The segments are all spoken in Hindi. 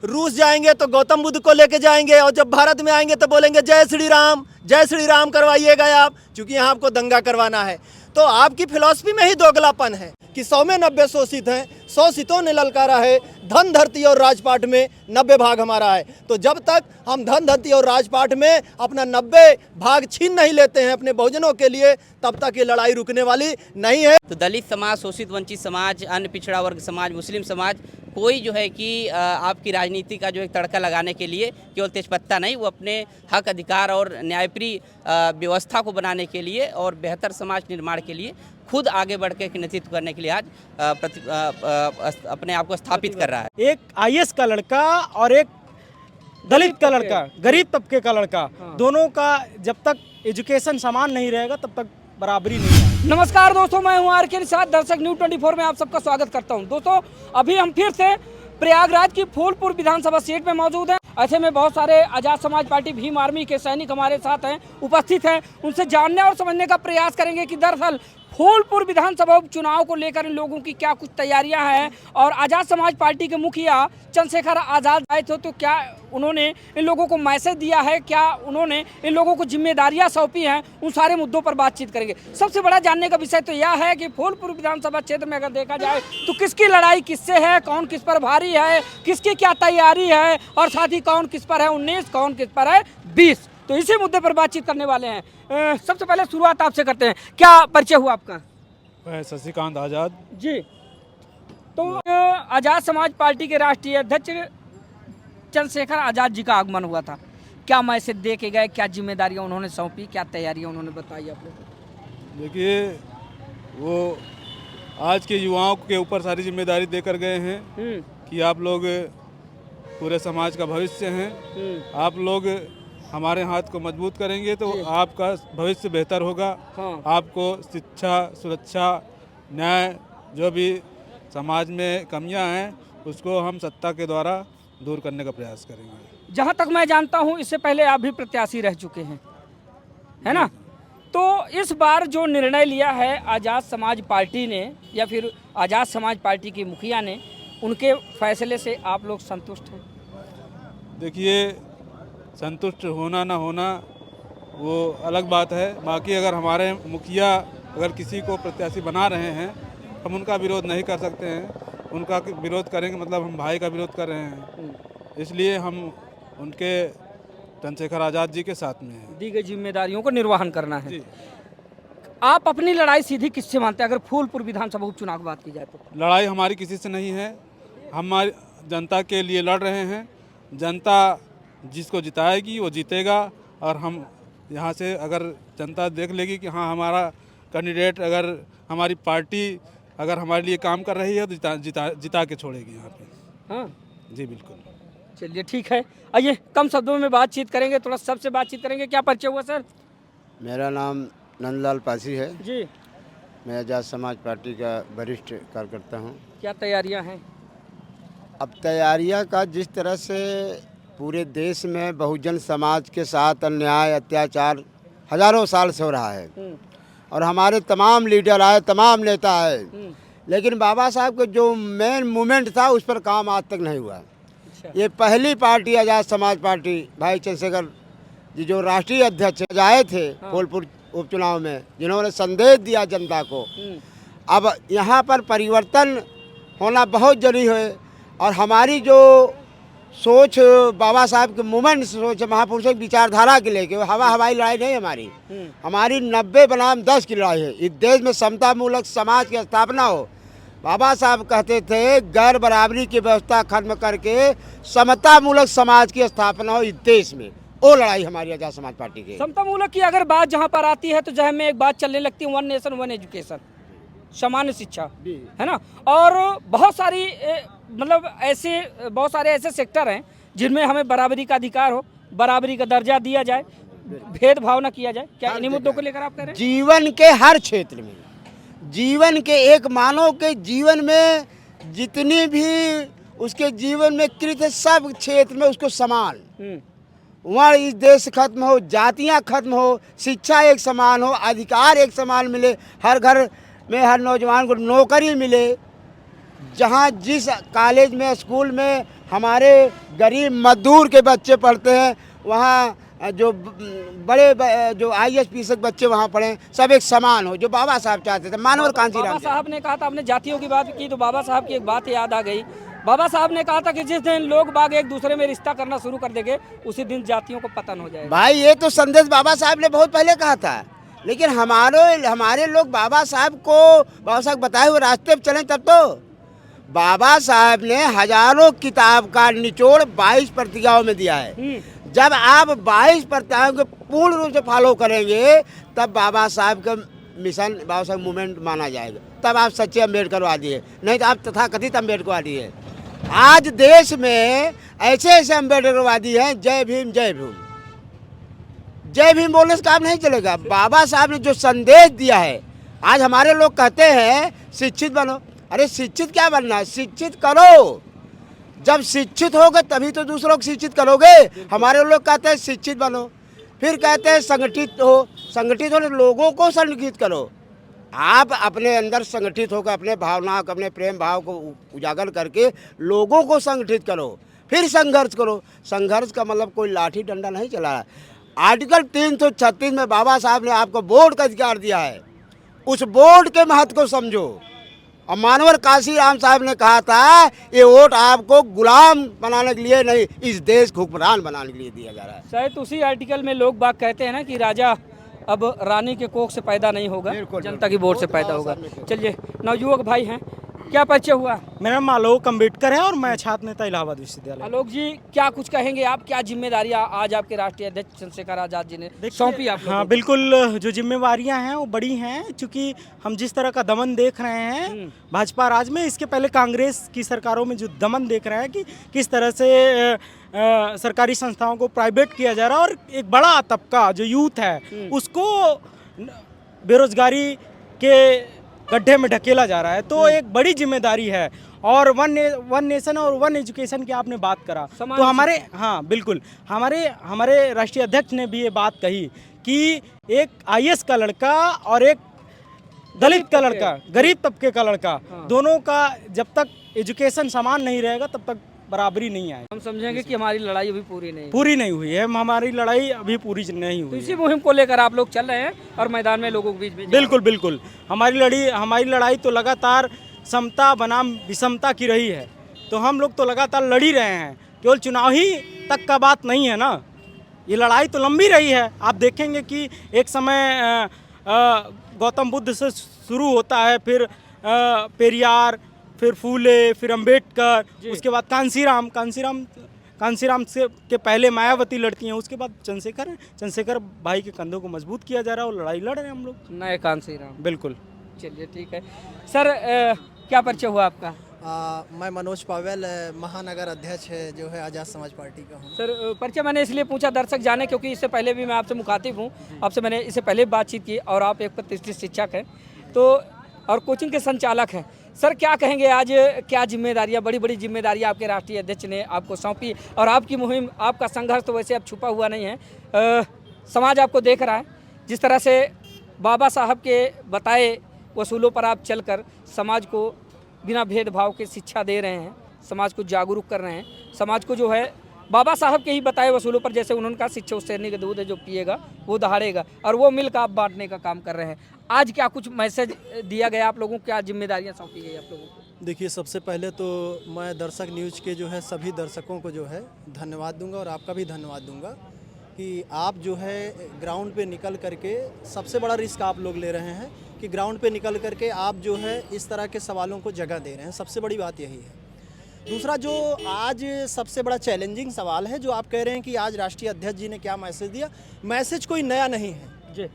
रूस जाएंगे तो गौतम बुद्ध को लेके जाएंगे और जब भारत में आएंगे तो बोलेंगे जय श्री राम करवाइएगा आप, क्योंकि यहाँ आपको दंगा करवाना है। तो आपकी फिलॉसफी में ही दोगलापन है कि 100 में 90 शोषित हैं, 100 सीटों ने ललकारा है, धन धरती और राजपाट में 90 भाग हमारा है। तो जब तक हम धन धरती और राजपाट में अपना 90 भाग छीन नहीं लेते हैं अपने बहुजनों के लिए, तब तक ये लड़ाई रुकने वाली नहीं है। तो दलित समाज, शोषित वंचित समाज, अन्य पिछड़ा वर्ग समाज, मुस्लिम समाज, कोई जो है कि आपकी राजनीति का जो एक तड़का लगाने के लिए केवल तेजपत्ता नहीं, वो अपने हक अधिकार और न्यायप्रिय व्यवस्था को बनाने के लिए और बेहतर समाज निर्माण के लिए खुद आगे बढ़ के नेतृत्व करने के लिए आज अपने आप को स्थापित कर रहा है। एक आईएएस का लड़का और एक दलित का लड़का, गरीब तबके का लड़का, दोनों का जब तक एजुकेशन समान नहीं रहेगा तब तक बराबरी नहीं है। नमस्कार दोस्तों, मैं हूं आर के साथ दर्शक न्यूज़ 24 में आप सबका स्वागत करता हूं। दोस्तों, अभी हम फिर से प्रयागराज की फूलपुर विधानसभा सीट में मौजूद हैं। ऐसे में बहुत सारे आज़ाद समाज पार्टी भीम आर्मी के सैनिक हमारे साथ हैं, उपस्थित हैं। उनसे जानने और समझने का प्रयास करेंगे कि दरअसल फूलपुर विधानसभा उपचुनाव को लेकर इन लोगों की क्या कुछ तैयारियां हैं, और आज़ाद समाज पार्टी के मुखिया चंद्रशेखर आज़ाद आए थे तो क्या उन्होंने इन लोगों को मैसेज दिया है, क्या उन्होंने इन लोगों को जिम्मेदारियां सौंपी हैं, उन सारे मुद्दों पर बातचीत करेंगे। सबसे बड़ा जानने का विषय तो यह है कि फूलपुर विधानसभा क्षेत्र में अगर देखा जाए तो किसकी लड़ाई किससे है, कौन किस पर भारी है, किसकी क्या तैयारी है, और साथ ही कौन किस पर है 19, कौन किस पर है 20। तो इसी मुद्दे पर बातचीत करने वाले हैं। सबसे पहले शुरुआत आपसे करते हैं, क्या परिचय हुआ आपका? मैं शशिकांत आज़ाद जी। तो आज़ाद समाज पार्टी के राष्ट्रीय अध्यक्ष चंद्रशेखर आज़ाद जी का आगमन हुआ था, क्या मैसेज दे के गए, क्या जिम्मेदारियां उन्होंने सौंपी, क्या तैयारियां उन्होंने बताई आप लोगों को? देखिए, वो आज के युवाओं के ऊपर सारी जिम्मेदारी देकर गए हैं कि आप लोग पूरे समाज का भविष्य हैं। आप लोग हमारे हाथ को मजबूत करेंगे तो आपका भविष्य बेहतर होगा। हाँ। आपको शिक्षा, सुरक्षा, न्याय, जो भी समाज में कमियां हैं उसको हम सत्ता के द्वारा दूर करने का प्रयास करेंगे। जहां तक मैं जानता हूं इससे पहले आप भी प्रत्याशी रह चुके हैं, है ना? तो इस बार जो निर्णय लिया है आज़ाद समाज पार्टी ने या फिर आज़ाद समाज पार्टी की मुखिया ने, उनके फैसले से आप लोग संतुष्ट हैं? देखिए, संतुष्ट होना ना होना वो अलग बात है। बाकी अगर हमारे मुखिया अगर किसी को प्रत्याशी बना रहे हैं, हम उनका विरोध नहीं कर सकते हैं। उनका विरोध करेंगे मतलब हम भाई का विरोध कर रहे हैं, इसलिए हम उनके चंद्रशेखर आज़ाद जी के साथ में हैं। दी गई जिम्मेदारियों को निर्वहन करना है। जी। आप अपनी लड़ाई सीधी किससे मानते हैं अगर फूलपुर विधानसभा उपचुनाव की बात की जाए तो? लड़ाई हमारी किसी से नहीं है, हमारी जनता के लिए लड़ रहे हैं। जनता जिसको जिताएगी वो जीतेगा, और हम यहाँ से अगर जनता देख लेगी कि हाँ हमारा कैंडिडेट, अगर हमारी पार्टी अगर हमारे लिए काम कर रही है तो जिता के छोड़ेगी यहाँ पे। हाँ जी बिल्कुल। चलिए ठीक है, आइए कम शब्दों में बातचीत करेंगे, थोड़ा सबसे बातचीत करेंगे। क्या परिचय हुआ सर? मेरा नाम नंदलाल पासी है जी। मैं आज़ाद समाज पार्टी का वरिष्ठ कार्यकर्ता हूँ। क्या तैयारियां हैं? अब तैयारियां का जिस तरह से पूरे देश में बहुजन समाज के साथ अन्याय अत्याचार हजारों साल से हो रहा है, और हमारे तमाम लीडर आए, तमाम नेता आए, लेकिन बाबा साहब का जो मेन मूवमेंट था उस पर काम आज तक नहीं हुआ। अच्छा। ये पहली पार्टी आज़ाद समाज पार्टी, भाई चंद्रशेखर जी जो राष्ट्रीय अध्यक्ष आए थे फूलपुर उपचुनाव में, जिन्होंने संदेश दिया जनता को। अब यहाँ पर परिवर्तन होना बहुत जरूरी है, और हमारी जो सोच बाबा साहब के मूवमेंट सोच महापुरुषों की विचारधारा के लेके हवाई लड़ाई नहीं हमारी। हमारी 90 बनाम 10 की लड़ाई है। इस देश में समता मूलक समाज की स्थापना हो। बाबा साहब कहते थे गैर बराबरी की व्यवस्था खत्म करके समता मूलक समाज की स्थापना हो इस देश में। वो लड़ाई हमारी आज़ाद समाज पार्टी की। समता मूलक की अगर बात जहाँ पर आती है तो जहन में एक बात चलने लगती है, 1 नेशन 1 एजुकेशन, समान शिक्षा, है ना? और बहुत सारी मतलब ऐसे बहुत सारे ऐसे सेक्टर हैं जिनमें हमें बराबरी का अधिकार हो, बराबरी का दर्जा दिया जाए, भेदभाव न किया जाए। क्या इन्हीं मुद्दों को लेकर आप कह रहे हैं? जीवन के हर क्षेत्र में, जीवन के एक मानव के जीवन में जितनी भी उसके जीवन में कृत है, सब क्षेत्र में उसको समान वहाँ इस देश खत्म हो, जातियाँ खत्म हो, शिक्षा एक समान हो, अधिकार एक समान मिले, हर घर में हर नौजवान को नौकरी मिले, जहाँ जिस कॉलेज में स्कूल में हमारे गरीब मजदूर के बच्चे पढ़ते हैं वहाँ, जो बड़े जो IAS बच्चे वहाँ पढ़े, सब एक समान हो, जो बाबा साहब चाहते थे, मानवर कांची बाबा राम। साहब ने कहा था, आपने जातियों की बात की तो बाबा साहब की एक बात याद आ गई। बाबा साहब ने कहा था कि जिस दिन लोग बाग एक दूसरे में रिश्ता करना शुरू कर देंगे उसी दिन जातियों को पतन हो जाएगा। भाई ये तो संदेश बाबा साहब ने बहुत पहले कहा था, लेकिन हमारे लोग बाबा साहब बताए हुए रास्ते पर चलें तब तो। बाबा साहब ने हजारों किताब का निचोड़ 22 प्रतिज्ञाओं में दिया है। जब आप 22 प्रतिज्ञाओं को पूर्ण रूप से फॉलो करेंगे तब बाबा साहब का मिशन, बाबा साहब मूवमेंट माना जाएगा, तब आप सच्चे अम्बेडकरवादी है, नहीं तो आप तथाकथित अम्बेडकरवादी है। आज देश में ऐसे ऐसे अम्बेडकरवादी हैं, जय भीम जय भीम जय भीम बोलने से काम नहीं चलेगा। बाबा साहब ने जो संदेश दिया है, आज हमारे लोग कहते हैं शिक्षित बनो। अरे शिक्षित क्या बनना है, शिक्षित करो। जब शिक्षित होगे तभी तो दूसरों को शिक्षित करोगे। हमारे लोग कहते हैं शिक्षित बनो, फिर कहते हैं संगठित हो। संगठित हो, लोगों को संगठित करो। आप अपने अंदर संगठित होकर अपने भावनाओं को, अपने प्रेम भाव को उजागर करके लोगों को संगठित करो, फिर संघर्ष करो। संघर्ष का मतलब कोई लाठी डंडा नहीं चला रहा है। आर्टिकल 336 में बाबा साहब ने आपको वोट का अधिकार दिया है, उस वोट के महत्व को समझो। और मानवर काशी राम साहब ने कहा था ये वोट आपको गुलाम बनाने के लिए नहीं, इस देश को हुक्मरान बनाने के लिए दिया जा रहा है। शायद उसी आर्टिकल में लोग बाग कहते हैं ना कि राजा अब रानी के कोख से पैदा नहीं होगा, जनता की वोट से पैदा होगा। चलिए, नवयुवक भाई हैं, क्या परिचय हुआ? मेरा नाम आलोक अम्बेडकर है और मैं छात्र नेता इलाहाबाद विश्वविद्यालय। आलोक जी, क्या कुछ कहेंगे आप? क्या जिम्मेदारी आज आपके राष्ट्रीय अध्यक्ष चंद्रशेखर आजाद जी ने सौंपी आप लोगों हाँ को? बिल्कुल, जो जिम्मेवारियां हैं वो बड़ी हैं, क्योंकि हम जिस तरह का दमन देख रहे हैं भाजपा राज में, इसके पहले कांग्रेस की सरकारों में जो दमन देख रहे हैं कि किस तरह से सरकारी संस्थाओं को प्राइवेट किया जा रहा है और एक बड़ा तबका जो यूथ है उसको बेरोजगारी के गड्ढे में ढकेला जा रहा है। तो एक बड़ी जिम्मेदारी है। और वन नेशन और वन एजुकेशन की आपने बात करा, तो हमारे, हाँ बिल्कुल, हमारे राष्ट्रीय अध्यक्ष ने भी ये बात कही कि एक IAS का लड़का और एक दलित का लड़का, गरीब तबके का लड़का, दोनों का जब तक एजुकेशन समान नहीं रहेगा तब तक बराबरी नहीं आएगी। हम समझेंगे कि हमारी लड़ाई अभी पूरी नहीं हुई है। हमारी लड़ाई अभी पूरी नहीं हुई तो है। इसी मुहिम को लेकर आप लोग चल रहे हैं और मैदान में लोगों के बीच में। बिल्कुल, हमारी लड़ाई तो लगातार समता बनाम विषमता की रही है। तो हम लोग तो लगातार लड़ ही रहे हैं, केवल चुनाव ही तक का बात नहीं है ना, ये लड़ाई तो लंबी रही है। आप देखेंगे कि एक समय गौतम बुद्ध से शुरू होता है, फिर पेरियार, फिर फूले, फिर अंबेडकर, उसके बाद कांसीराम से के पहले मायावती लड़ती हैं, उसके बाद चंद्रशेखर भाई के कंधों को मजबूत किया जा रहा है और लड़ाई लड़ रहे हैं हम लोग, नए कांसीराम। बिल्कुल। चलिए ठीक है सर, क्या परिचय हुआ आपका? मैं मनोज पावेल, महानगर अध्यक्ष है जो है आज़ाद समाज पार्टी का हूँ। सर, परिचय मैंने इसलिए पूछा दर्शक जाने, क्योंकि इससे पहले भी मैं आपसे मुखातिब हूँ, आपसे मैंने इससे पहले बातचीत की और आप एक प्रतिष्ठित शिक्षक हैं तो और कोचिंग के संचालक हैं। सर, क्या कहेंगे आज, क्या जिम्मेदारियां, बड़ी बड़ी जिम्मेदारियां आपके राष्ट्रीय अध्यक्ष ने आपको सौंपी और आपकी मुहिम, आपका संघर्ष तो वैसे अब छुपा हुआ नहीं है, समाज आपको देख रहा है। जिस तरह से बाबा साहब के बताए वसूलों पर आप चलकर समाज को बिना भेदभाव के शिक्षा दे रहे हैं, समाज को जागरूक कर रहे हैं, समाज को जो है बाबा साहब के ही बताए वसूलों पर, जैसे उन्होंने कहा शिक्षा उस शेरनी का दूध है जो पिएगा वो दहाड़ेगा, और वो मिल का आप बांटने का काम कर रहे हैं। आज क्या कुछ मैसेज दिया गया आप लोगों को, क्या जिम्मेदारियां सौंपी गई आप लोगों को? देखिए, सबसे पहले तो मैं दर्शक न्यूज़ के जो है सभी दर्शकों को जो है धन्यवाद दूंगा और आपका भी धन्यवाद दूंगा कि आप जो है ग्राउंड पे निकल करके, सबसे बड़ा रिस्क आप लोग ले रहे हैं कि ग्राउंड पे निकल करके आप जो है इस तरह के सवालों को जगह दे रहे हैं, सबसे बड़ी बात यही है। दूसरा जो आज सबसे बड़ा चैलेंजिंग सवाल है, जो आप कह रहे हैं कि आज राष्ट्रीय अध्यक्ष जी ने क्या मैसेज दिया, मैसेज कोई नया नहीं है जी,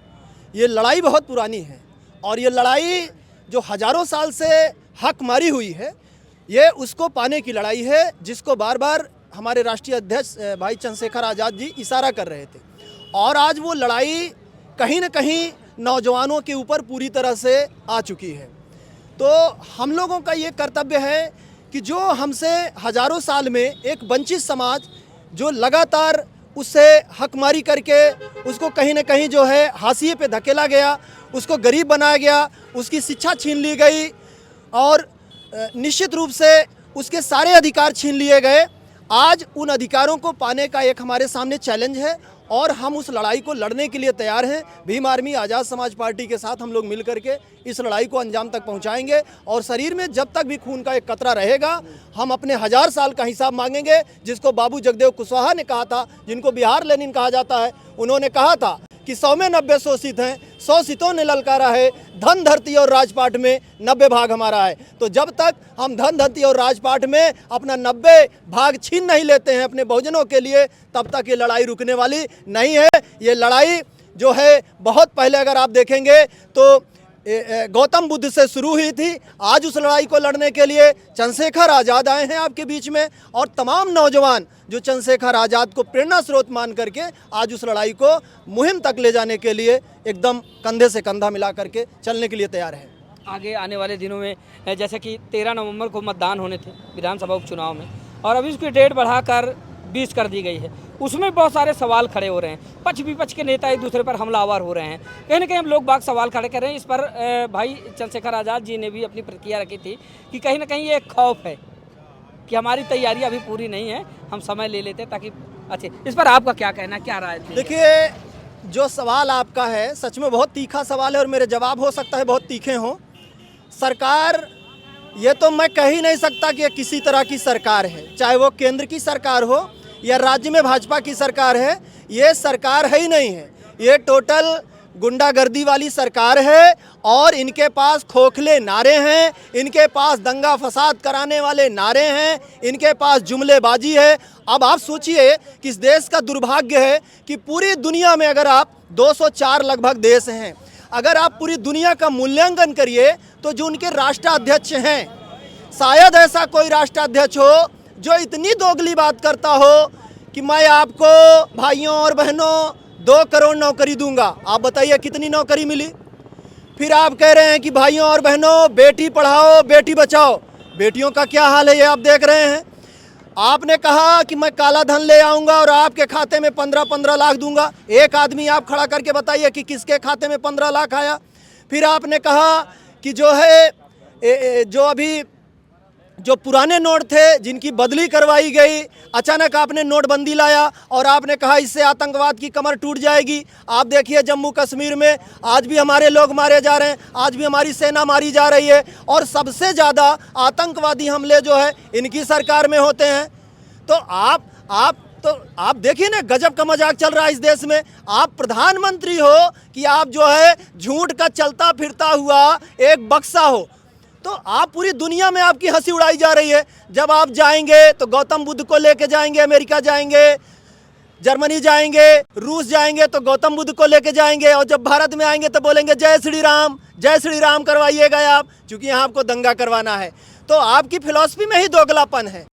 ये लड़ाई बहुत पुरानी है और ये लड़ाई जो हजारों साल से हक मारी हुई है, ये उसको पाने की लड़ाई है, जिसको बार बार हमारे राष्ट्रीय अध्यक्ष भाई चंद्रशेखर आज़ाद जी इशारा कर रहे थे। और आज वो लड़ाई कहीं न कहीं नौजवानों के ऊपर पूरी तरह से आ चुकी है। तो हम लोगों का ये कर्तव्य है कि जो हमसे हजारों साल में एक वंचित समाज जो लगातार उससे हकमारी करके उसको कहीं न कहीं जो है हाशिए पे धकेला गया, उसको गरीब बनाया गया, उसकी शिक्षा छीन ली गई और निश्चित रूप से उसके सारे अधिकार छीन लिए गए। आज उन अधिकारों को पाने का एक हमारे सामने चैलेंज है और हम उस लड़ाई को लड़ने के लिए तैयार हैं। भीम आर्मी आज़ाद समाज पार्टी के साथ हम लोग मिल करके इस लड़ाई को अंजाम तक पहुंचाएंगे और शरीर में जब तक भी खून का एक कतरा रहेगा हम अपने 1000 साल का हिसाब मांगेंगे। जिसको बाबू जगदेव कुशवाहा ने कहा था, जिनको बिहार लेनिन कहा जाता है, उन्होंने कहा था कि 100 में 90 शोषित हैं, 100 सितों ने ललकारा है, धन धरती और राजपाट में 90 भाग हमारा है। तो जब तक हम धन धरती और राजपाट में अपना 90 भाग छीन नहीं लेते हैं अपने बहुजनों के लिए, तब तक ये लड़ाई रुकने वाली नहीं है। ये लड़ाई जो है बहुत पहले अगर आप देखेंगे तो गौतम बुद्ध से शुरू हुई थी। आज उस लड़ाई को लड़ने के लिए चंद्रशेखर आज़ाद आए हैं आपके बीच में और तमाम नौजवान जो चंद्रशेखर आज़ाद को प्रेरणा स्रोत मान करके आज उस लड़ाई को मुहिम तक ले जाने के लिए एकदम कंधे से कंधा मिला करके चलने के लिए तैयार है। आगे आने वाले दिनों में जैसे कि 13 नवंबर को मतदान होने थे विधानसभा उपचुनाव में और अभी उसकी डेट बढ़ाकर 20 कर दी गई है, उसमें बहुत सारे सवाल खड़े हो रहे हैं। पक्ष विपक्ष के नेता एक दूसरे पर हमलावर हो रहे हैं। कहीं ना कहीं हम लोग बाग सवाल खड़े कर रहे हैं। इस पर भाई चंद्रशेखर आज़ाद जी ने भी अपनी प्रतिक्रिया रखी थी कि कहीं ना कहीं ये एक खौफ है कि हमारी तैयारी अभी पूरी नहीं है, हम समय ले लेते ताकि अच्छे। इस पर आपका क्या कहना, क्या राय थी? देखिए, जो सवाल आपका है सच में बहुत तीखा सवाल है और मेरे जवाब हो सकता है बहुत तीखे हों। सरकार, ये तो मैं कह ही नहीं सकता कि ये किसी तरह की सरकार है, चाहे वो केंद्र की सरकार हो या राज्य में भाजपा की सरकार है, ये सरकार है ही नहीं है। ये टोटल गुंडागर्दी वाली सरकार है और इनके पास खोखले नारे हैं, इनके पास दंगा फसाद कराने वाले नारे हैं, इनके पास जुमलेबाजी है। अब आप सोचिए कि इस देश का दुर्भाग्य है कि पूरी दुनिया में अगर आप 204 लगभग देश हैं, अगर आप पूरी दुनिया का मूल्यांकन करिए तो जो उनके राष्ट्राध्यक्ष हैं, शायद ऐसा कोई राष्ट्राध्यक्ष हो जो इतनी दोगली बात करता हो कि मैं आपको भाइयों और बहनों 2 करोड़ नौकरी दूंगा। आप बताइए कितनी नौकरी मिली? फिर आप कह रहे हैं कि भाइयों और बहनों बेटी पढ़ाओ बेटी बचाओ। बेटियों का क्या हाल है ये आप देख रहे हैं। आपने कहा कि मैं काला धन ले आऊंगा और आपके खाते में 15-15 लाख दूंगा। एक आदमी आप खड़ा करके बताइए कि किसके खाते में 15 लाख आया। फिर आपने कहा कि जो है जो अभी जो पुराने नोट थे जिनकी बदली करवाई गई, अचानक आपने नोटबंदी लाया और आपने कहा इससे आतंकवाद की कमर टूट जाएगी। आप देखिए जम्मू कश्मीर में आज भी हमारे लोग मारे जा रहे हैं, आज भी हमारी सेना मारी जा रही है और सबसे ज़्यादा आतंकवादी हमले जो है इनकी सरकार में होते हैं। तो आप देखिए ना, गजब का मजाक चल रहा है इस देश में। आप प्रधानमंत्री हो कि आप जो है झूठ का चलता फिरता हुआ एक बक्सा हो, तो आप पूरी दुनिया में आपकी हंसी उड़ाई जा रही है। जब आप जाएंगे तो गौतम बुद्ध को लेके जाएंगे, अमेरिका जाएंगे, जर्मनी जाएंगे, रूस जाएंगे तो गौतम बुद्ध को लेके जाएंगे और जब भारत में आएंगे तो बोलेंगे जय श्री राम करवाइएगा आप, क्योंकि यहाँ आपको दंगा करवाना है। तो आपकी फिलॉसफी में ही दोगलापन है।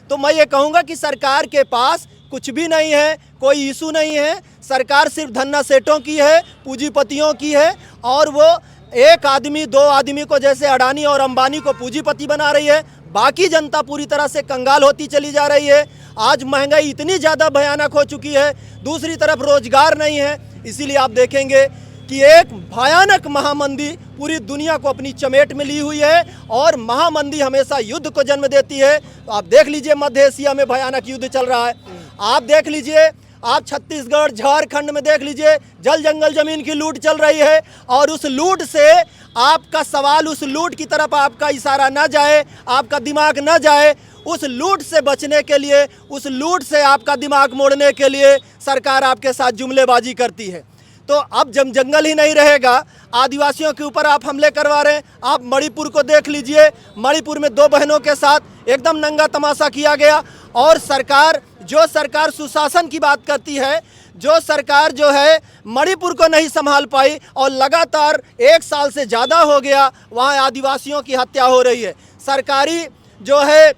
तो मैं ये कहूँगा कि सरकार के पास कुछ भी नहीं है, कोई इशू नहीं है। सरकार सिर्फ धन्ना सेठों की है, पूंजीपतियों की है और वो एक आदमी 2 आदमी को जैसे अडानी और अंबानी को पूंजीपति बना रही है, बाकी जनता पूरी तरह से कंगाल होती चली जा रही है। आज महंगाई इतनी ज़्यादा भयानक हो चुकी है, दूसरी तरफ रोजगार नहीं है। इसीलिए आप देखेंगे कि एक भयानक महामंदी पूरी दुनिया को अपनी चमेट में ली हुई है और महामंदी हमेशा युद्ध को जन्म देती है। तो आप देख लीजिए मध्य एशिया में भयानक युद्ध चल रहा है। आप देख लीजिए, आप छत्तीसगढ़ झारखंड में देख लीजिए, जल जंगल जमीन की लूट चल रही है और उस लूट से आपका सवाल, उस लूट की तरफ आपका इशारा ना जाए, आपका दिमाग ना जाए। उस लूट से बचने के लिए, उस लूट से आपका दिमाग मोड़ने के लिए सरकार आपके साथ जुमलेबाजी करती है। तो अब जब जंगल ही नहीं रहेगा, आदिवासियों के ऊपर आप हमले करवा रहे हैं। आप मणिपुर को देख लीजिए, मणिपुर में 2 बहनों के साथ एकदम नंगा तमाशा किया गया। और जो सरकार सुशासन की बात करती है, जो सरकार जो है मणिपुर को नहीं संभाल पाई और लगातार 1 साल से ज़्यादा हो गया वहाँ आदिवासियों की हत्या हो रही है। सरकारी जो है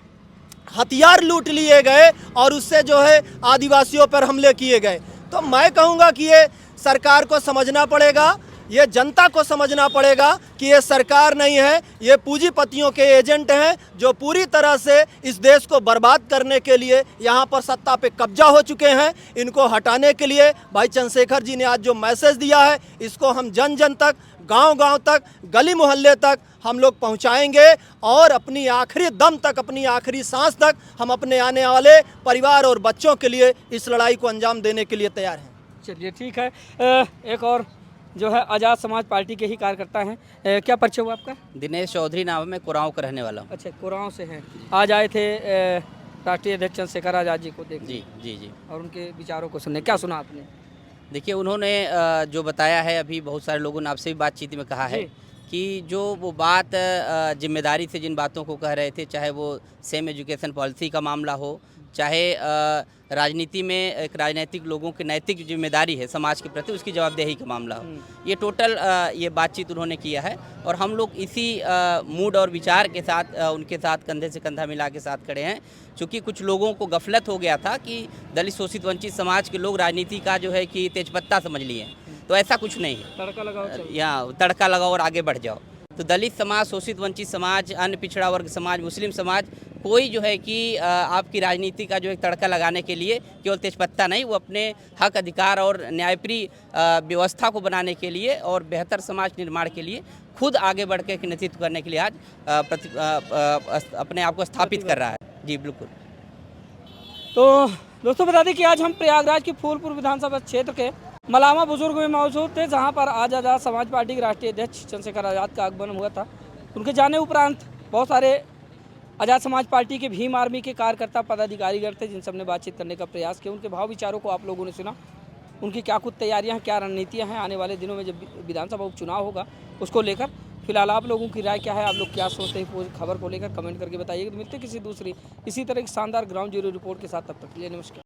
हथियार लूट लिए गए और उससे जो है आदिवासियों पर हमले किए गए। तो मैं कहूँगा कि ये सरकार को समझना पड़ेगा, ये जनता को समझना पड़ेगा कि ये सरकार नहीं है, ये पूंजीपतियों के एजेंट हैं जो पूरी तरह से इस देश को बर्बाद करने के लिए यहाँ पर सत्ता पे कब्जा हो चुके हैं। इनको हटाने के लिए भाई चंद्रशेखर जी ने आज जो मैसेज दिया है, इसको हम जन जन तक, गांव-गांव तक, गली मोहल्ले तक हम लोग पहुंचाएंगे और अपनी आखिरी दम तक, अपनी आखिरी सांस तक हम अपने आने वाले परिवार और बच्चों के लिए इस लड़ाई को अंजाम देने के लिए तैयार हैं। चलिए ठीक है। एक और जो है आज़ाद समाज पार्टी के ही कार्यकर्ता हैं। क्या परिचय हुआ आपका? दिनेश चौधरी नाम है, मैं कुराऊं का रहने वाला हूँ। अच्छा, कुराऊं से हैं। आज आए थे राष्ट्रीय अध्यक्ष चंद्रशेखर आज़ाद जी को देखने जी और उनके विचारों को सुनने। क्या सुना आपने? देखिए, उन्होंने जो बताया है, अभी बहुत सारे लोगों ने आपसे भी बातचीत में कहा है कि जो वो बात जिम्मेदारी से जिन बातों को कह रहे थे, चाहे वो सेम एजुकेशन पॉलिसी का मामला हो, चाहे राजनीति में एक राजनीतिक लोगों की नैतिक जिम्मेदारी है समाज के प्रति, उसकी जवाबदेही का मामला हो, ये टोटल ये बातचीत उन्होंने किया है। और हम लोग इसी मूड और विचार के साथ उनके साथ कंधे से कंधा मिला के साथ खड़े हैं। चूँकि कुछ लोगों को गफलत हो गया था कि दलित शोषित वंचित समाज के लोग राजनीति का जो है कि तेजपत्ता समझ लिए, तो ऐसा कुछ नहीं है। तड़का लगाओ, यहाँ तड़का लगाओ और आगे बढ़ जाओ। तो दलित समाज, शोषित वंचित समाज, अन्य पिछड़ा वर्ग समाज, मुस्लिम समाज, कोई जो है कि आपकी राजनीति का जो एक तड़का लगाने के लिए केवल तेजपत्ता नहीं, वो अपने हक, अधिकार और न्यायप्रिय व्यवस्था को बनाने के लिए और बेहतर समाज निर्माण के लिए खुद आगे बढ़ के नेतृत्व करने के लिए आज अपने आप को स्थापित कर रहा है। जी बिल्कुल। तो दोस्तों बता दें कि आज हम प्रयागराज की फूलपुर विधानसभा क्षेत्र के मलामा बुजुर्ग में मौजूद थे, जहां पर आज आज़ाद समाज पार्टी के राष्ट्रीय अध्यक्ष चंद्रशेखर आज़ाद का आगमन हुआ था। उनके जाने उपरांत बहुत सारे आज़ाद समाज पार्टी के भीम आर्मी के कार्यकर्ता, पदाधिकारीगण थे, जिन सबने बातचीत करने का प्रयास किया। उनके भाव विचारों को आप लोगों ने सुना। उनकी क्या कुछ तैयारियां हैं, क्या रणनीतियां हैं आने वाले दिनों में जब विधानसभा उपचुनाव होगा उसको लेकर। फिलहाल आप लोगों की राय क्या है, आप लोग क्या सोचते हैं पूरी खबर को लेकर, कमेंट करके बताइएगा। तो मिलते किसी दूसरी इसी तरह की शानदार ग्राउंड जीरो रिपोर्ट के साथ, तब तक के लिए नमस्कार।